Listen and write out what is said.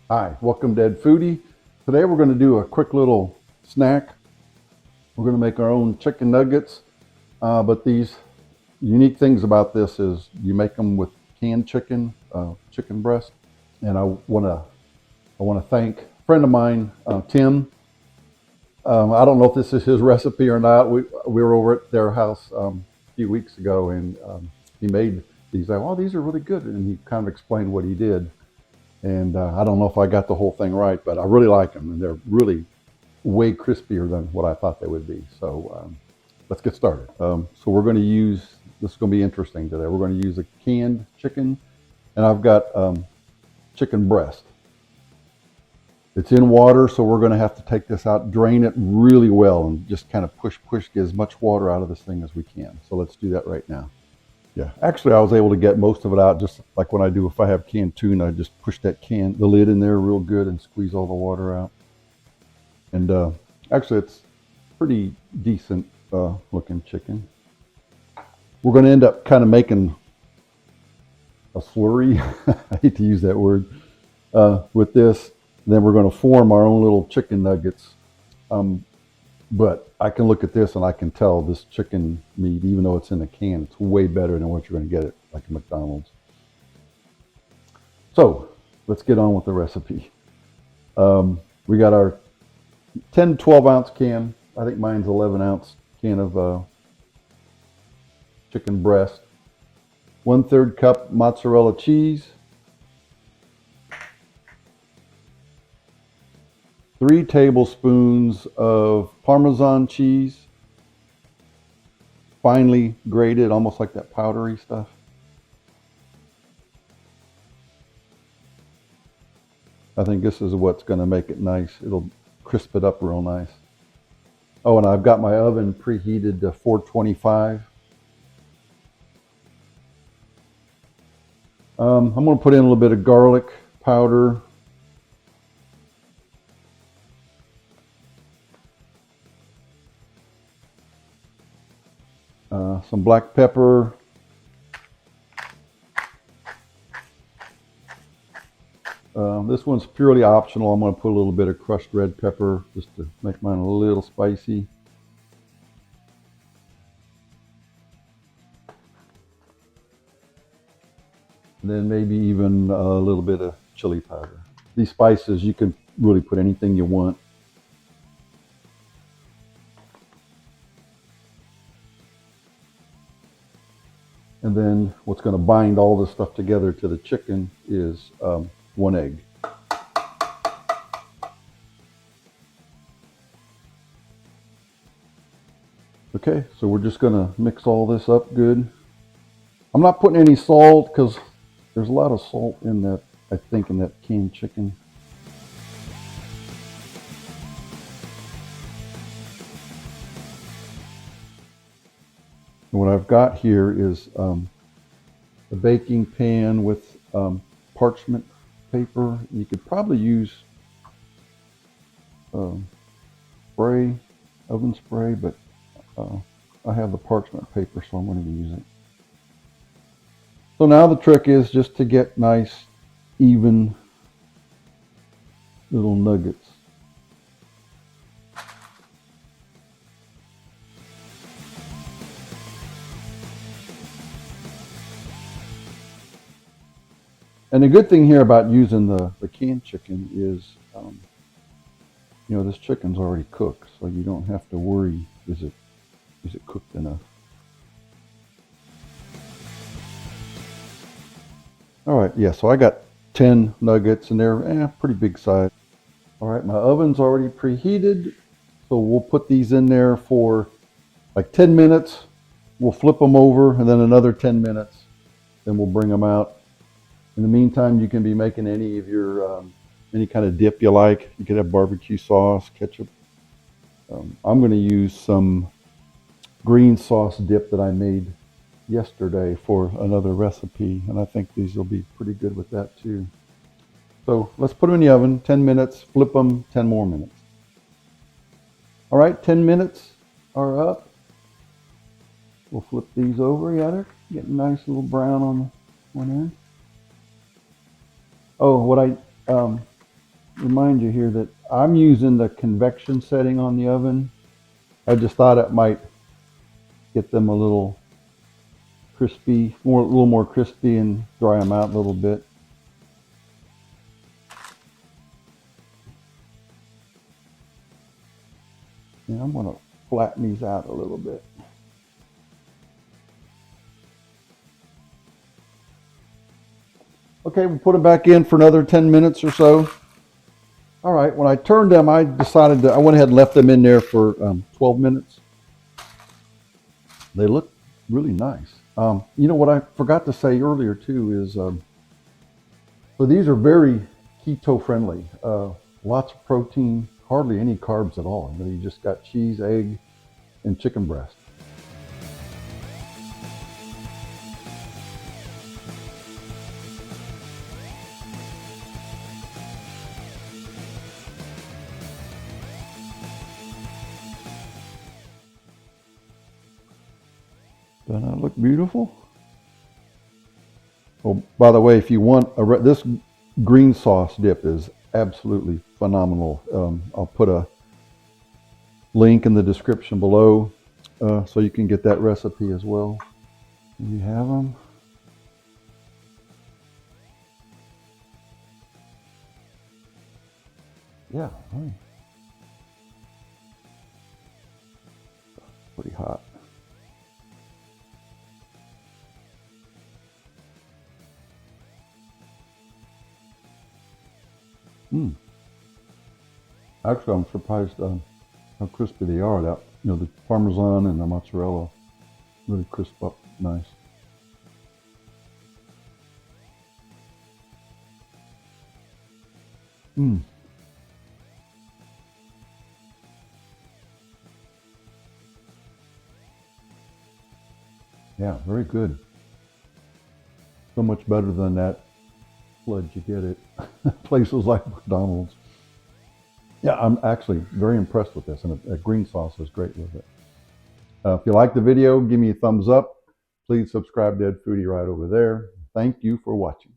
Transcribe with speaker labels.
Speaker 1: Hi, welcome to Ed Foodie. Today we're going to do a quick little snack. We're going to make our own chicken nuggets, but these unique things about this is you make them with canned chicken, chicken breast. And I want to thank a friend of mine, Tim. I don't know if this is his recipe or not. We were over at their house a few weeks ago, and he made these. Oh, these are really good, and he kind of explained what he did. And I don't know if I got the whole thing right, but I really like them, and they're really way crispier than what I thought they would be. So let's get started. So we're going to use, this is going to be interesting today. We're going to use a canned chicken, and I've got chicken breast. It's in water, so we're going to have to take this out, drain it really well, and just kind of push, get as much water out of this thing as we can. So let's do that right now. Yeah, actually, I was able to get most of it out just like when I do if I have canned tuna. I just push the lid in there real good and squeeze all the water out. And actually, it's pretty decent looking chicken. We're going to end up kind of making a slurry. I hate to use that word with this. And then we're going to form our own little chicken nuggets. But I can look at this and I can tell this chicken meat, even though it's in a can, it's way better than what you're going to get at like a McDonald's. So let's get on with the recipe. We got our 10, 12 ounce can. I think mine's 11 ounce can of chicken breast. 1/3 cup mozzarella cheese. 3 tablespoons of Parmesan cheese, finely grated, almost like that powdery stuff. I think this is what's going to make it nice. It'll crisp it up real nice. Oh, and I've got my oven preheated to 425. I'm going to put in a little bit of garlic powder. Some black pepper. This one's purely optional. I'm going to put a little bit of crushed red pepper just to make mine a little spicy. And then maybe even a little bit of chili powder. These spices, you can really put anything you want. And then what's going to bind all this stuff together to the chicken is 1 egg. Okay, so we're just going to mix all this up good. I'm not putting any salt because there's a lot of salt in that, I think, in that canned chicken. And what I've got here is a baking pan with parchment paper. You could probably use spray, oven spray, but I have the parchment paper, so I'm going to use it. So now the trick is just to get nice, even little nuggets. And the good thing here about using the canned chicken is, this chicken's already cooked, so you don't have to worry, is it cooked enough? All right, yeah, so I got 10 nuggets, and they're pretty big size. All right, my oven's already preheated, so we'll put these in there for like 10 minutes. We'll flip them over, and then another 10 minutes. Then we'll bring them out. In the meantime, you can be making any of your any kind of dip you like. You could have barbecue sauce, ketchup. I'm going to use some green sauce dip that I made yesterday for another recipe, and I think these will be pretty good with that too. So let's put them in the oven, 10 minutes, flip them, 10 more minutes. All right, 10 minutes are up. We'll flip these over. Yeah, they're getting nice little brown on one end. Oh, what I remind you here that I'm using the convection setting on the oven. I just thought it might get them a little crispy, a little more crispy, and dry them out a little bit. And I'm going to flatten these out a little bit. Okay, we'll put them back in for another 10 minutes or so. All right, when I turned them, I went ahead and left them in there for 12 minutes. They look really nice. You know what I forgot to say earlier too is, so these are very keto friendly. Lots of protein, hardly any carbs at all. You just got cheese, egg, and chicken breast. Doesn't that look beautiful? Oh, by the way, if you want this green sauce dip is absolutely phenomenal. I'll put a link in the description below so you can get that recipe as well. You have them. Yeah, right. Pretty hot. Actually, I'm surprised how crispy they are. That the Parmesan and the mozzarella really crisp up nice. Yeah, very good. So much better than that sludge you get at places like McDonald's. Yeah, I'm actually very impressed with this, and a green sauce is great with it. If you like the video, give me a thumbs up. Please subscribe to Ed Foodie right over there. Thank you for watching.